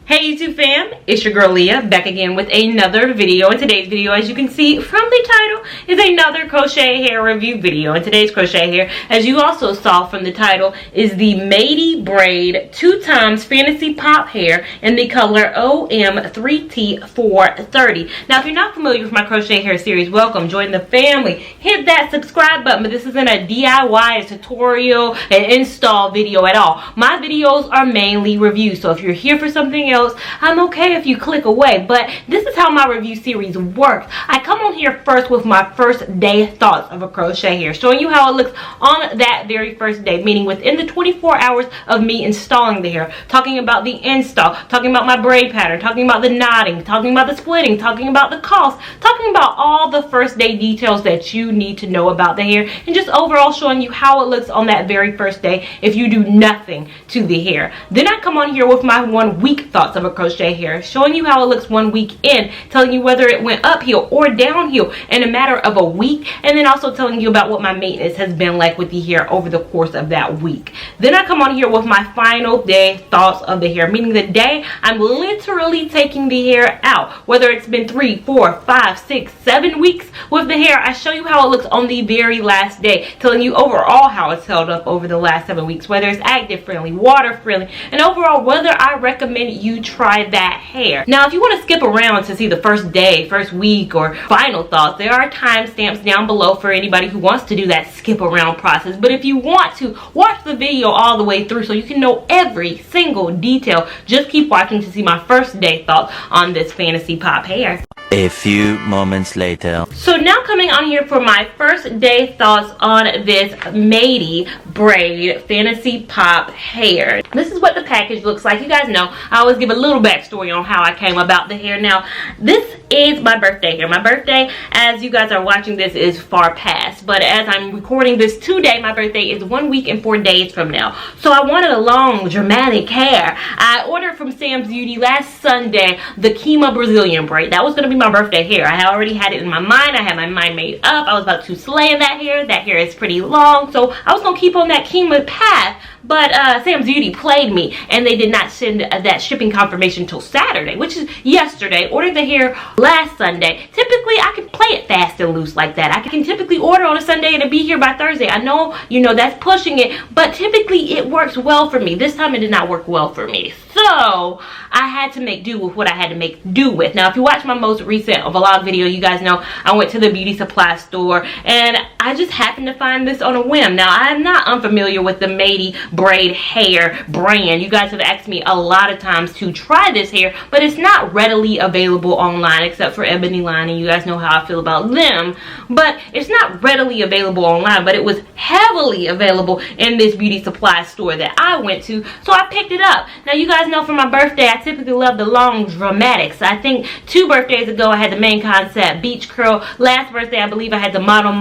Hey YouTube fam, it's your girl Leah back again with another video. In today's video, as you can see from the title, is another crochet hair review video. In today's crochet hair, as you also saw from the title, is the Mayde Braid 2x Fantasy Pop hair in the color OM3T430. Now if you're not familiar with my crochet hair series, welcome, join the family. Hit that subscribe button, but this isn't a DIY, a tutorial, an install video at all. My videos are mainly reviews, so if you're here for something else, I'm okay if you click away, but this is how my review series works. I come on here first with my first day thoughts of a crochet hair, showing you how it looks on that very first day, meaning within the 24 hours of me installing the hair, talking about the install, talking about my braid pattern, talking about the knotting, talking about the splitting, talking about the cost, talking about all the first day details that you need to know about the hair, and just overall showing you how it looks on that very first day if you do nothing to the hair. Then I come on here with my 1 week thoughts of a crochet hair, showing you how it looks 1 week in, telling you whether it went uphill or downhill in a matter of a week, and then also telling you about what my maintenance has been like with the hair over the course of that week. Then I come on here with my final day thoughts of the hair, meaning the day I'm literally taking the hair out, whether it's been 3, 4, 5, 6, 7 weeks with the hair. I show you how it looks on the very last day, telling you overall how it's held up over the last 7 weeks, whether it's active friendly, water friendly, and overall whether I recommend you try that hair. Now if you want to skip around to see the first day, first week, or final thoughts, there are timestamps down below for anybody who wants to do that skip around process. But if you want to watch the video all the way through so you can know every single detail, just keep watching to see my first day thoughts on this fantasy pop hair. A few moments later. So now coming on here for my first day thoughts on this Mayde Braid Fantasy Pop hair. This is what the package looks like. You guys know I always give a little backstory on how I came about the hair. Now this is my birthday hair. My birthday, as you guys are watching this, is far past, but as I'm recording this today, my birthday is 1 week and 4 days from now. So I wanted a long dramatic hair. I ordered from Sam's Beauty last Sunday the Kima Brazilian braid. That was going to be my birthday hair. I had already had it in my mind. I had my mind made up. I was about to slay in that hair. That hair is pretty long, so I was gonna keep on that Kima path. But Sam's Beauty played me, and they did not send that shipping confirmation until Saturday, which is yesterday. Ordered the hair last Sunday. Typically, I can play it fast and loose like that. I can typically order on a Sunday and it'll be here by Thursday. I know, you know, that's pushing it, but typically it works well for me. This time it did not work well for me. So I had to make do with what I had to make do with. Now, if you watch my most recent vlog video, you guys know I went to the beauty supply store and I just happened to find this on a whim. Now, I'm not unfamiliar with the Mayde Braid hair brand. You guys have asked me a lot of times to try this hair, but it's not readily available online except for Ebony Line, and you guys know how I feel about them. But it's not readily available online, but it was heavily available in this beauty supply store that I went to, so I picked it up. Now, you guys know for my birthday, I typically love the long dramatics. I think 2 birthdays ago, I had the main concept beach curl. Last birthday, I believe I had the model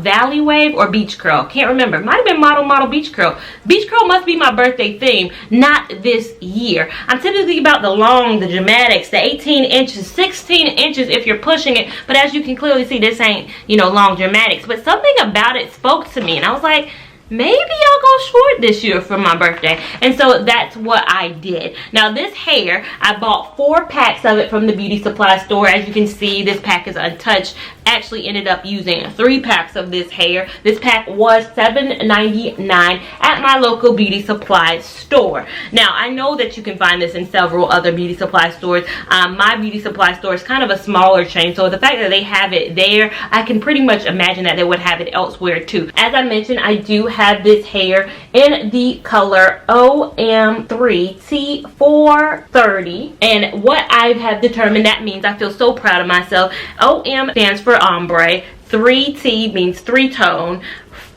valley wave or beach curl. Can't remember. Might have been model beach curl. Beach curl must be my birthday theme, not this year. I'm typically about the long, the dramatics, the 18 inches, 16 inches if you're pushing it. But as you can clearly see, this ain't, you know, long dramatics. But something about it spoke to me, and I was like, maybe I'll go short this year for my birthday. And so that's what I did. Now this hair, I bought 4 packs of it from the beauty supply store. As you can see, this pack is untouched. Actually ended up using 3 packs of this hair. This pack was $7.99 at my local beauty supply store. Now I know that you can find this in several other beauty supply stores. My beauty supply store is kind of a smaller chain, so the fact that they have it there, I can pretty much imagine that they would have it elsewhere too. As I mentioned, I do have this hair in the color OM3T430, and what I have determined, that means I feel so proud of myself. OM stands for ombre, 3T means 3-tone,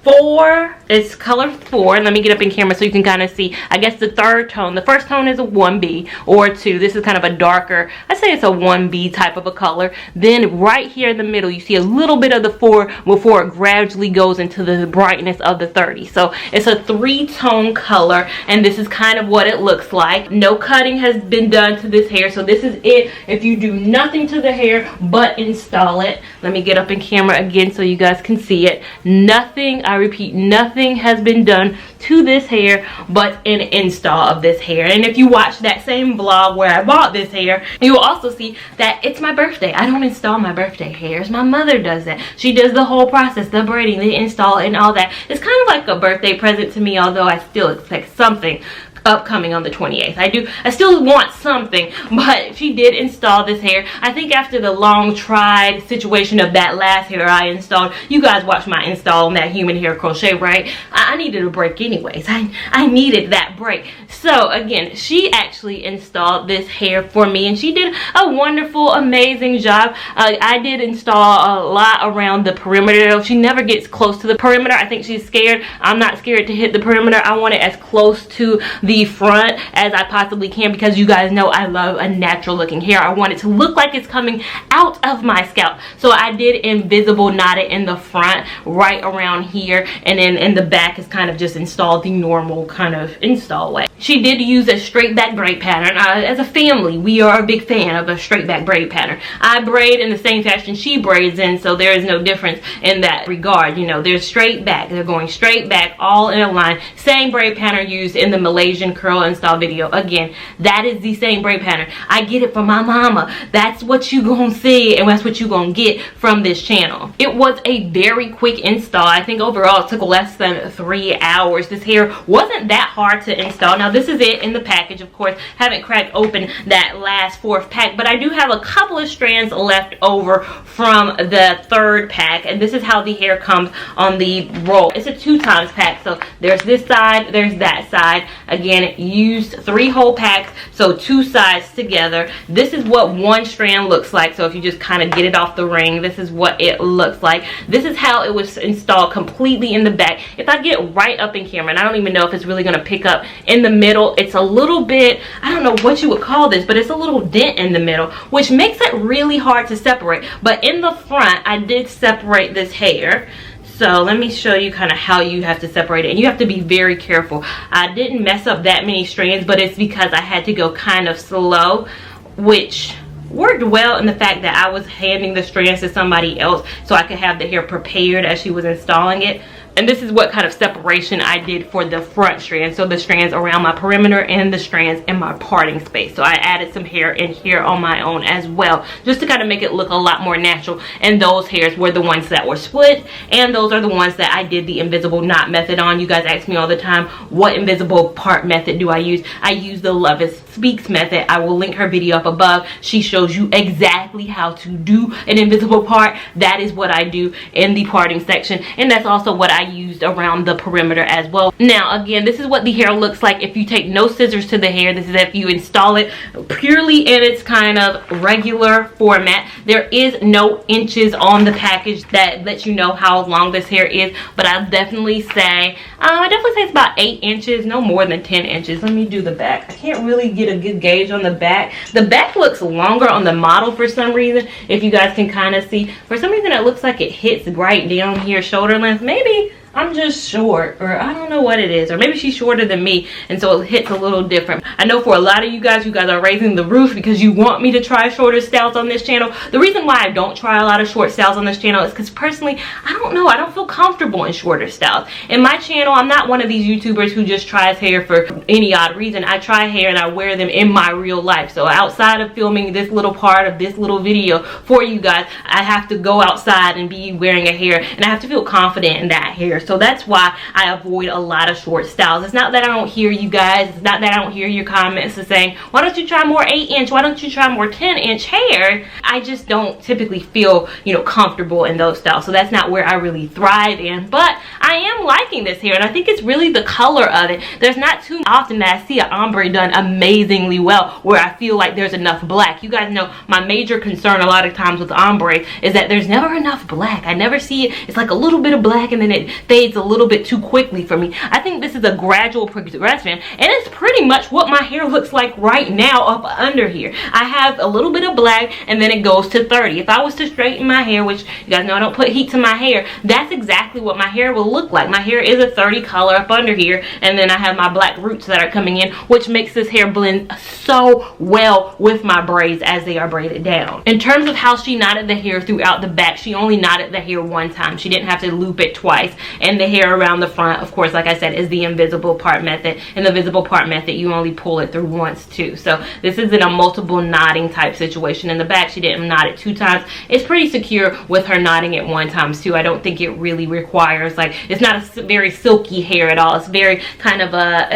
4 is color 4. Let me get up in camera so you can kind of see. I guess the 3rd tone. The first tone is a 1B or 2. This is kind of a darker, I'd say it's a 1B type of a color. Then right here in the middle, you see a little bit of the 4 before it gradually goes into the brightness of the 30. So it's a 3-tone color, and this is kind of what it looks like. No cutting has been done to this hair, so this is it. If you do nothing to the hair but install it. Let me get up in camera again so you guys can see it. Nothing I repeat, nothing has been done to this hair but an install of this hair. And if you watch that same vlog where I bought this hair, you will also see that it's my birthday. I don't install my birthday hairs. My mother does that. She does the whole process, the braiding, the install, and all that. It's kind of like a birthday present to me, although I still expect something upcoming on the 28th. I still want something, but she did install this hair. I think after the long tried situation of that last hair I installed, you guys watched my install on that human hair crochet, right? I needed a break anyways. I needed that break. So again, she actually installed this hair for me, and she did a wonderful, amazing job. I did install a lot around the perimeter. She never gets close to the perimeter. I think she's scared. I'm not scared to hit the perimeter. I want it as close to the front as I possibly can, because you guys know I love a natural looking hair. I want it to look like it's coming out of my scalp. So I did invisible knot it in the front right around here, and then in the back is kind of just installed the normal kind of install way. She did use a straight back braid pattern. As a family, we are a big fan of a straight back braid pattern. I braid in the same fashion she braids in, so there is no difference in that regard. You know, they're straight back. They're going straight back, all in a line. Same braid pattern used in the Malaysian curl install video. Again, that is the same braid pattern. I get it from my mama. That's what you gonna see, and that's what you gonna get from this channel. It was a very quick install. I think overall it took less than 3 hours. This hair wasn't that hard to install. Now this is it in the package. Of course, haven't cracked open that last 4th pack, but I do have a couple of strands left over from the 3rd pack, and this is how the hair comes on the roll. It's a 2x pack, so there's this side, there's that side. Again, used 3 whole packs, so 2 sides together. This is what one strand looks like. So if you just kind of get it off the ring, this is what it looks like. This is how it was installed completely in the back. If I get right up in camera, and I don't even know if it's really going to pick up in the middle, it's a little bit, I don't know what you would call this, but it's a little dent in the middle, which makes it really hard to separate. But in the front, I did separate this hair. So let me show you kind of how you have to separate it, and you have to be very careful. I didn't mess up that many strands, but it's because I had to go kind of slow, which worked well in the fact that I was handing the strands to somebody else so I could have the hair prepared as she was installing it. And this is what kind of separation I did for the front strands. So the strands around my perimeter and the strands in my parting space. So I added some hair in here on my own as well, just to kind of make it look a lot more natural. And those hairs were the ones that were split, and those are the ones that I did the invisible knot method on. You guys ask me all the time, what invisible part method do I use? I use the Love Is Speaks method. I will link her video up above. She shows you exactly how to do an invisible part. That is what I do in the parting section, and that's also what I used around the perimeter as well. Now again, this is what the hair looks like if you take no scissors to the hair. This is if you install it purely in its kind of regular format. There is no inches on the package that lets you know how long this hair is, but I definitely say it's about 8 inches, no more than 10 inches. Let me do the back. I can't really get a good gauge on the back. The back looks longer on the model for some reason. If you guys can kind of see, for some reason it looks like it hits right down here, shoulder length. Maybe I'm just short, or I don't know what it is, or maybe she's shorter than me and so it hits a little different. I know for a lot of you guys are raising the roof because you want me to try shorter styles on this channel. The reason why I don't try a lot of short styles on this channel is because personally, I don't know, I don't feel comfortable in shorter styles. In my channel, I'm not one of these YouTubers who just tries hair for any odd reason. I try hair and I wear them in my real life. So outside of filming this little part of this little video for you guys, I have to go outside and be wearing a hair, and I have to feel confident in that hair. So that's why I avoid a lot of short styles. It's not that I don't hear you guys. It's not that I don't hear your comments and saying, why don't you try more 8-inch? Why don't you try more 10-inch hair? I just don't typically feel, comfortable in those styles. So that's not where I really thrive in. But I am liking this hair, and I think it's really the color of it. There's not too often that I see an ombre done amazingly well where I feel like there's enough black. You guys know my major concern a lot of times with ombre is that there's never enough black. I never see it. It's like a little bit of black and then it fades a little bit too quickly for me. I think this is a gradual progression, and it's pretty much what my hair looks like right now up under here. I have a little bit of black and then it goes to 30. If I was to straighten my hair, which you guys know I don't put heat to my hair, that's exactly what my hair will look like. My hair is a 30 color up under here, and then I have my black roots that are coming in, which makes this hair blend so well with my braids as they are braided down. In terms of how she knotted the hair throughout the back, she only knotted the hair one time. She didn't have to loop it twice, and the hair around the front, of course, like I said, is the invisible part method. And the visible part method, you only pull it through once too. So this isn't a multiple knotting type situation. In the back, she didn't knot it 2 times. It's pretty secure with her knotting it 1 time too. I don't think it really requires, like, it's not a very silky hair at all. It's very kind of a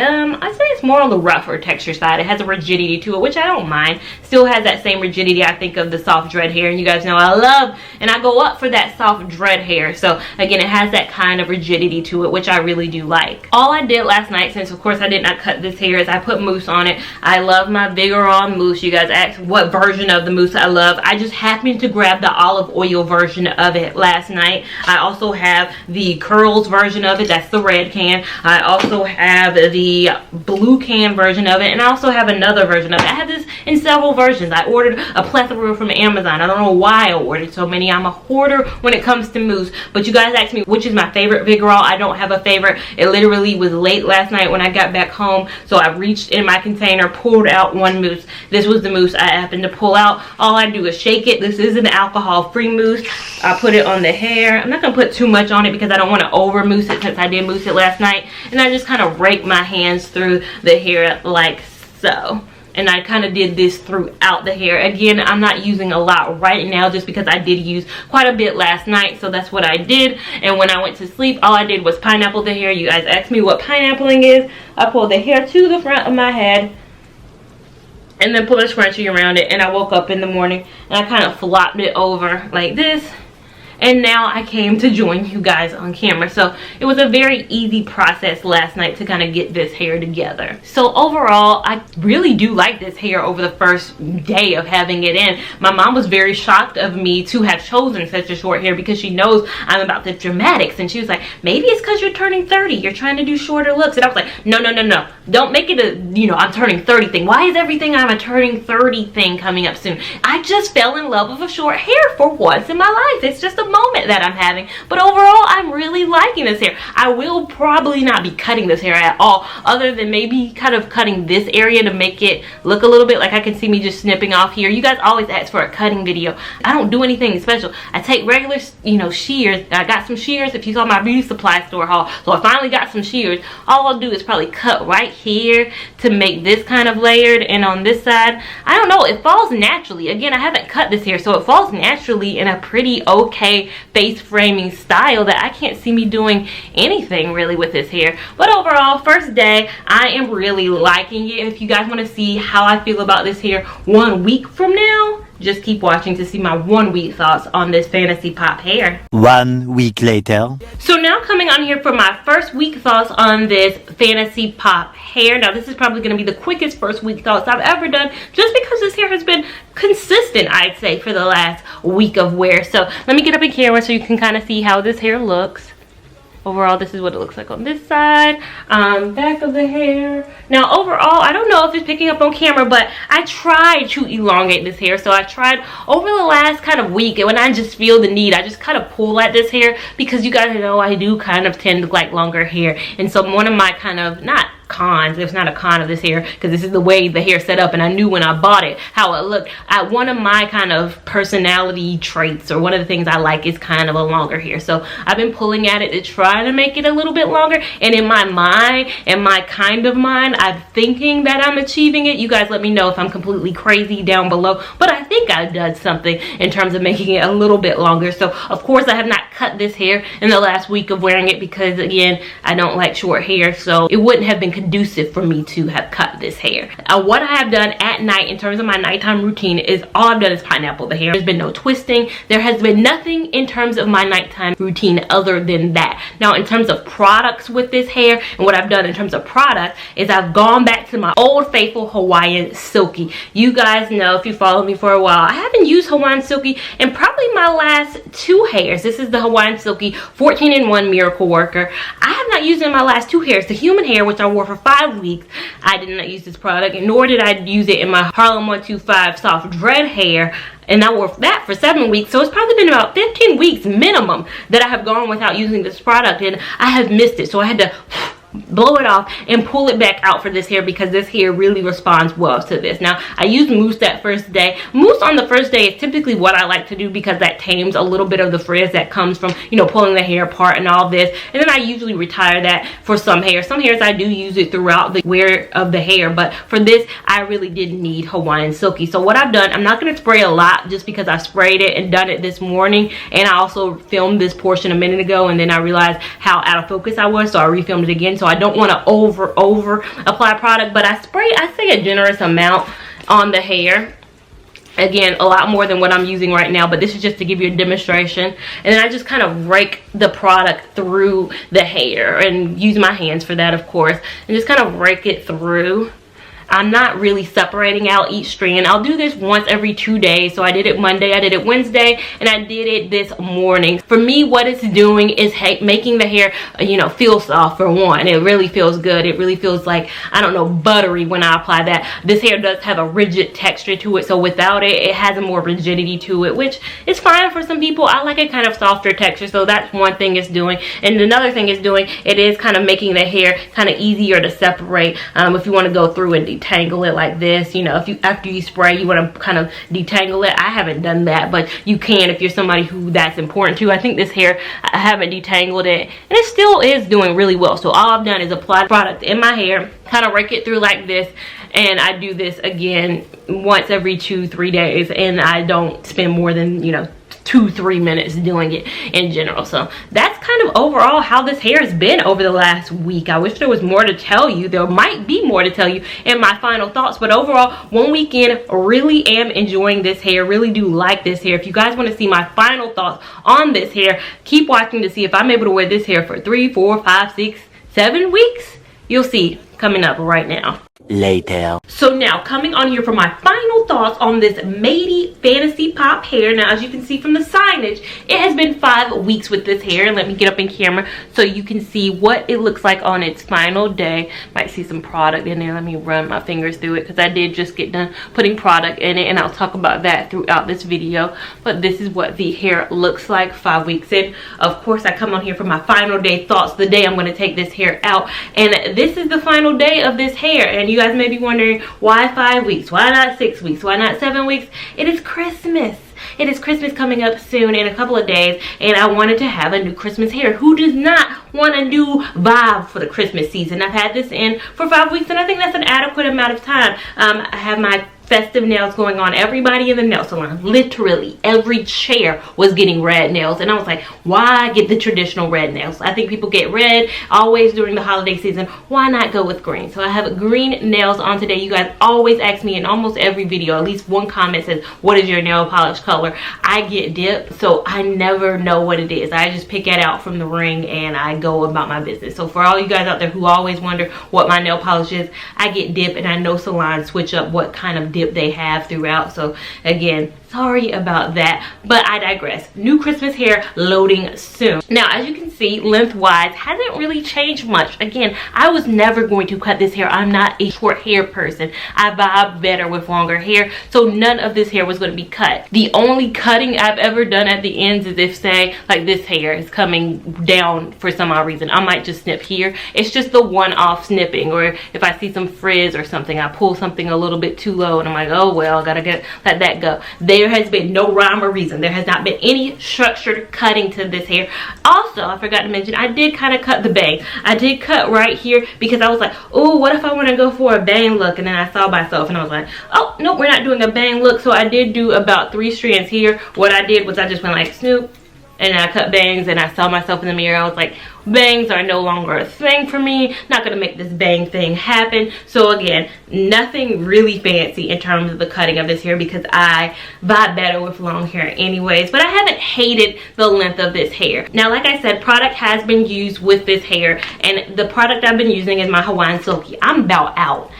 I'd say it's more on the rougher texture side. It has a rigidity to it, which I don't mind. Still has that same rigidity I think of the soft dread hair, and you guys know I love and I go up for that soft dread hair. So again, it has that kind of rigidity to it, which I really do like. All I did last night, since of course I did not cut this hair, is I put mousse on it. I love my Vkillz mousse. You guys asked what version of the mousse I love. I just happened to grab the olive oil version of it last night. I also have the curls version of it. That's the red can. I also have the blue can version of it, and I also have another version of it. I have this in several versions. I ordered a plethora from Amazon. I don't know why I ordered so many. I'm a hoarder when it comes to mousse. But you guys asked me which is my favorite Vkillz. I don't have a favorite. It literally was late last night when I got back home, so I reached in my container, pulled out one mousse. This was the mousse I happened to pull out. All I do is shake it. This is an alcohol-free mousse. I put it on the hair. I'm not going to put too much on it because I don't want to over mousse it, since I did mousse it last night. And I just kind of rake my hands through the hair like so. And I kind of did this throughout the hair. Again, I'm not using a lot right now just because I did use quite a bit last night. So that's what I did. And when I went to sleep, all I did was pineapple the hair. You guys asked me what pineappling is. I pulled the hair to the front of my head and then pulled a scrunchie around it. And I woke up in the morning and I kind of flopped it over like this. And now I came to join you guys on camera. So it was a very easy process last night to kind of get this hair together. So overall, I really do like this hair over the first day of having it in. My mom was very shocked of me to have chosen such a short hair because she knows I'm about the dramatics. And she was like, maybe it's because you're turning 30. You're trying to do shorter looks. And I was like, no. Don't make it a, I'm turning 30 thing. Why is everything I'm a turning 30 thing coming up soon? I just fell in love with a short hair for once in my life. It's just a moment that I'm having, but overall I'm really liking this hair. I will probably not be cutting this hair at all, other than maybe kind of cutting this area to make it look a little bit like I can see me just snipping off here. You guys always ask for a cutting video. I don't do anything special. I take regular shears. I got some shears if you saw my beauty supply store haul, so I finally got some shears. All I'll do is probably cut right here to make this kind of layered, and on this side, I don't know, it falls naturally. Again, I haven't cut this hair, so it falls naturally in a pretty okay face framing style that I can't see me doing anything really with this hair. But overall, first day, I am really liking it. If you guys want to see how I feel about this hair 1 week from now, just keep watching to see my 1 week thoughts on this fantasy pop hair. 1 week later. So now coming on here for my first week thoughts on this fantasy pop hair. Now this is probably going to be the quickest first week thoughts I've ever done, just because this hair has been consistent, I'd say, for the last week of wear. So let me get up in camera so you can kind of see how this hair looks. Overall, this is what it looks like on this side, back of the hair. Now overall, I don't know if it's picking up on camera, but I tried to elongate this hair. So I tried over the last kind of week, and when I just feel the need, I just kind of pull at this hair, because you guys know I do kind of tend to like longer hair. And so one of my kind of, not cons, it's not a con of this hair, because this is the way the hair set up, and I knew when I bought it how it looked. One of my kind of personality traits, or one of the things I like, is kind of a longer hair. So I've been pulling at it to try to make it a little bit longer, and in my mind, in my kind of mind, I'm thinking that I'm achieving it. You guys let me know if I'm completely crazy down below, but I think I've done something in terms of making it a little bit longer. So of course I have not cut this hair in the last week of wearing it, because again, I don't like short hair, so it wouldn't have been conducive for me to have cut this hair. What I have done at night in terms of my nighttime routine is all I've done is pineapple the hair. There's been no twisting. There has been nothing in terms of my nighttime routine other than that. Now in terms of products with this hair, and what I've done in terms of products is I've gone back to my old faithful Hawaiian Silky. You guys know, if you follow me for a while, I haven't used Hawaiian Silky in probably my last 2 hairs. This is the Hawaiian Silky 14-in-1 Miracle Worker. I have not used it in my last 2 hairs. The human hair, which I wore for 5 weeks, I did not use this product, nor did I use it in my Harlem 125 soft dread hair, and I wore that for 7 weeks. So it's probably been about 15 weeks minimum that I have gone without using this product, and I have missed it. So I had to blow it off and pull it back out for this hair, because this hair really responds well to this. Now I use mousse that first day. Mousse on the first day is typically what I like to do, because that tames a little bit of the frizz that comes from, you know, pulling the hair apart and all this. And then I usually retire that for some hair. Some hairs I do use it throughout the wear of the hair, but for this I really didn't need Hawaiian Silky. So what I've done, I'm not going to spray a lot just because I sprayed it and done it this morning, and I also filmed this portion a minute ago, and then I realized how out of focus I was, so I refilmed it again. So I don't want to over apply product, but I say a generous amount on the hair. Again, a lot more than what I'm using right now, but this is just to give you a demonstration. And then I just kind of rake the product through the hair, and use my hands for that, of course, and just kind of rake it through. I'm not really separating out each strand. I'll do this once every 2 days. So I did it Monday, I did it Wednesday, and I did it this morning. For me, what it's doing is making the hair, you know, feel soft for one. It really feels good. It really feels like, I don't know, buttery when I apply that. This hair does have a rigid texture to it, so without it, it has a more rigidity to it, which is fine for some people. I like a kind of softer texture, so that's one thing it's doing. And another thing it's doing, it is kind of making the hair kind of easier to separate. If you want to go through and detangle it like this, you know, if you, after you spray, you want to kind of detangle it. I haven't done that, but you can if you're somebody who that's important to. I think this hair, I haven't detangled it, and it still is doing really well. So all I've done is apply product in my hair, kind of rake it through like this, and I do this again once every 2-3 days, and I don't spend more than, you know, 2-3 minutes doing it in general. So that's kind of overall how this hair has been over the last week. I wish there was more to tell you. There might be more to tell you in my final thoughts, but overall, one weekend, really am enjoying this hair, really do like this hair. If you guys want to see my final thoughts on this hair, keep watching to see if I'm able to wear this hair for 3, 4, 5, 6, 7 weeks. You'll see coming up right now. Later. So now coming on here for my final thoughts on this Mayde Fantasy Pop hair. Now as you can see from the signage, it has been 5 weeks with this hair. Let me get up in camera so you can see what it looks like on its final day. Might see some product in there. Let me run my fingers through it, because I did just get done putting product in it, and I'll talk about that throughout this video. But this is what the hair looks like 5 weeks in. Of course, I come on here for my final day thoughts, the day I'm going to take this hair out, and this is the final day of this hair. And you guys may be wondering, why 5 weeks? Why not 6 weeks? Why not 7 weeks? It is Christmas. It is Christmas coming up soon in a couple of days, and I wanted to have a new Christmas hair. Who does not want a new vibe for the Christmas season? I've had this in for 5 weeks, and I think that's an adequate amount of time. I have my festive nails going on. Everybody in the nail salon, literally every chair was getting red nails, and I was like, why get the traditional red nails? I think people get red always during the holiday season. Why not go with green? So I have green nails on today. You guys always ask me in almost every video, at least one comment says, what is your nail polish color? I get dipped, so I never know what it is. I just pick it out from the ring and I go about my business. So for all you guys out there who always wonder what my nail polish is, I get dip, and I know salons switch up what kind of dip they have throughout. So again, sorry about that, but I digress. New Christmas hair loading soon. Now as you can see, lengthwise hasn't really changed much. Again, I was never going to cut this hair. I'm not a short hair person. I vibe better with longer hair, so none of this hair was going to be cut. The only cutting I've ever done at the ends is if, say, like this hair is coming down for some odd reason, I might just snip here. It's just the one-off snipping, or if I see some frizz or something, I pull something a little bit too low and I'm like, oh well, gotta let that go. There has been no rhyme or reason. There has not been any structured cutting to this hair. Also, I forgot to mention, I did kind of cut the bang. I did cut right here because I was like, oh, what if I want to go for a bang look? And then I saw myself and I was like, oh, nope, we're not doing a bang look. So I did do about 3 strands here. What I did was I just went like snoop, and I cut bangs, and I saw myself in the mirror. I was like, bangs are no longer a thing for me. Not gonna make this bang thing happen. So again, nothing really fancy in terms of the cutting of this hair, because I vibe better with long hair anyways. But I haven't hated the length of this hair. Now, like I said, product has been used with this hair, and the product I've been using is my Hawaiian Silky. I'm about out.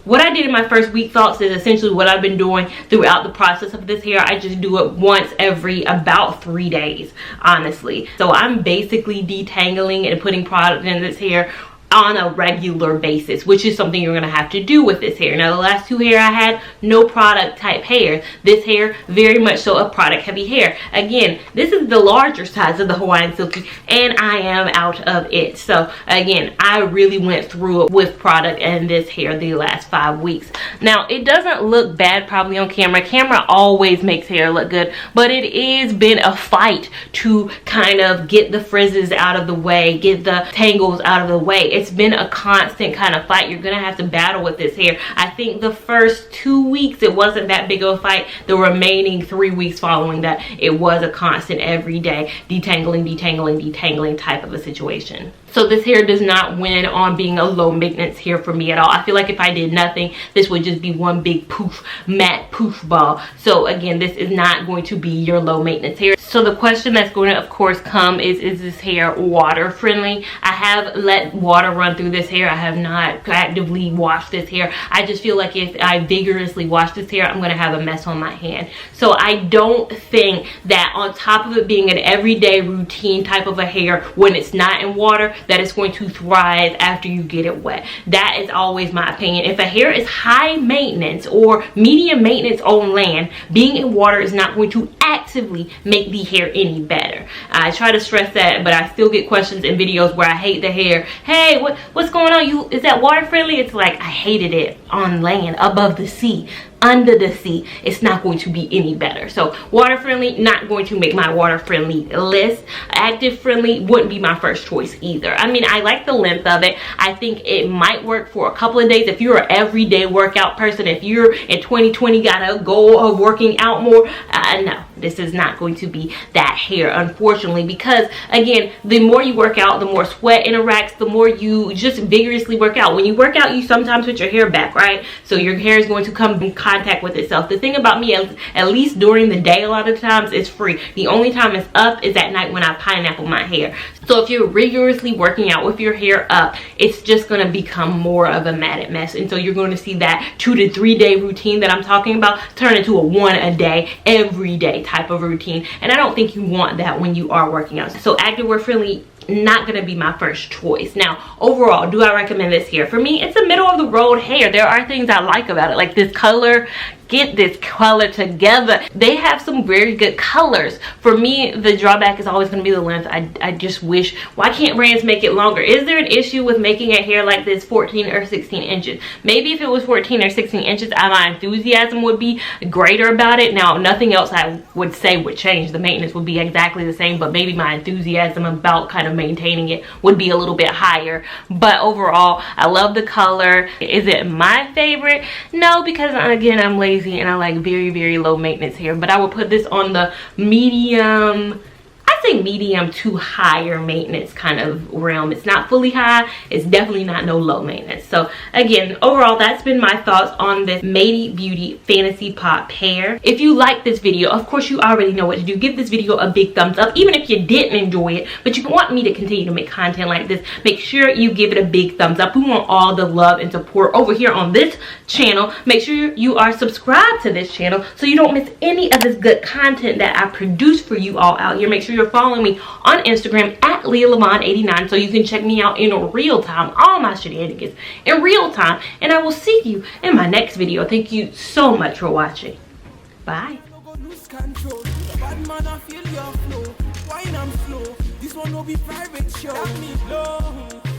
What I did in my first week thoughts is essentially what I've been doing throughout the process of this hair. I just do it once every about 3 days, honestly. So I'm basically detangling and putting product in this hair on a regular basis, which is something you're gonna have to do with this hair. Now the last two hair I had, no product type hair. This hair, very much so a product heavy hair. Again, this is the larger size of the Hawaiian Silky, and I am out of it. So again, I really went through it with product and this hair the last 5 weeks. Now it doesn't look bad probably on camera. Camera always makes hair look good, but it is been a fight to kind of get the frizzes out of the way, get the tangles out of the way. It's been a constant kind of fight. You're gonna have to battle with this hair. I think the first 2 weeks it wasn't that big of a fight. The remaining 3 weeks following that, it was a constant everyday detangling, detangling, detangling type of a situation. So this hair does not win on being a low maintenance hair for me at all. I feel like if I did nothing, this would just be one big poof, matte poof ball. So again, this is not going to be your low maintenance hair. So the question that's going to of course come is this hair water friendly? I have let water run through this hair. I have not actively washed this hair. I just feel like if I vigorously wash this hair, I'm going to have a mess on my hand. So I don't think that on top of it being an everyday routine type of a hair, when it's not in water, that it's going to thrive after you get it wet. That is always my opinion. If a hair is high maintenance or medium maintenance on land, being in water is not going to actively make the hair any better. I try to stress that, but I still get questions in videos where I hate the hair. Hey, what's going on? Is that water friendly? It's like, I hated it on land, above the sea. Under the sea, it's not going to be any better. So water friendly, not going to make my water friendly list. Active friendly wouldn't be my first choice either. I mean, I like the length of it. I think it might work for a couple of days if you're an everyday workout person. If you're in 2020 got a goal of working out more, no, this is not going to be that hair, unfortunately, because again, the more you work out, the more sweat interacts, the more you just vigorously work out. When you work out, you sometimes put your hair back, right? So your hair is going to come in contact with itself. The thing about me, at least during the day, a lot of times it's free. The only time it's up is at night when I pineapple my hair. So if you're rigorously working out with your hair up, it's just going to become more of a matted mess. And so you're going to see that 2 to 3 day routine that I'm talking about turn into a 1 a day, every day type of routine. And I don't think you want that when you are working out. So activewear friendly, not gonna be my first choice. Now overall, do I recommend this hair? For me, it's a middle of the road hair. There are things I like about it, like this color. Get this color together. They have some very good colors. For me, the drawback is always going to be the length. I just wish, why can't brands make it longer? Is there an issue with making a hair like this 14 or 16 inches? Maybe if it was 14 or 16 inches, my enthusiasm would be greater about it. Now, nothing else I would say would change. The maintenance would be exactly the same, but maybe my enthusiasm about kind of maintaining it would be a little bit higher. But overall, I love the color. Is it my favorite? No, because again, I'm lazy and I like very, very low maintenance hair. But I would put this on the medium, I say medium to higher maintenance kind of realm. It's not fully high, it's definitely not no low maintenance. So again, overall, that's been my thoughts on this Mayde Beauty Fantasy Pop hair. If you like this video, of course you already know what to do. Give this video a big thumbs up, even if you didn't enjoy it, but you want me to continue to make content like this, make sure you give it a big thumbs up. We want all the love and support over here on this channel. Make sure you are subscribed to this channel so you don't miss any of this good content that I produce for you all out here. Make sure you're following me on Instagram at Lia Lavon 89 so you can check me out in real time, all my shenanigans in real time. And I will see you in my next video. Thank you so much for watching. Bye. This one will be private show.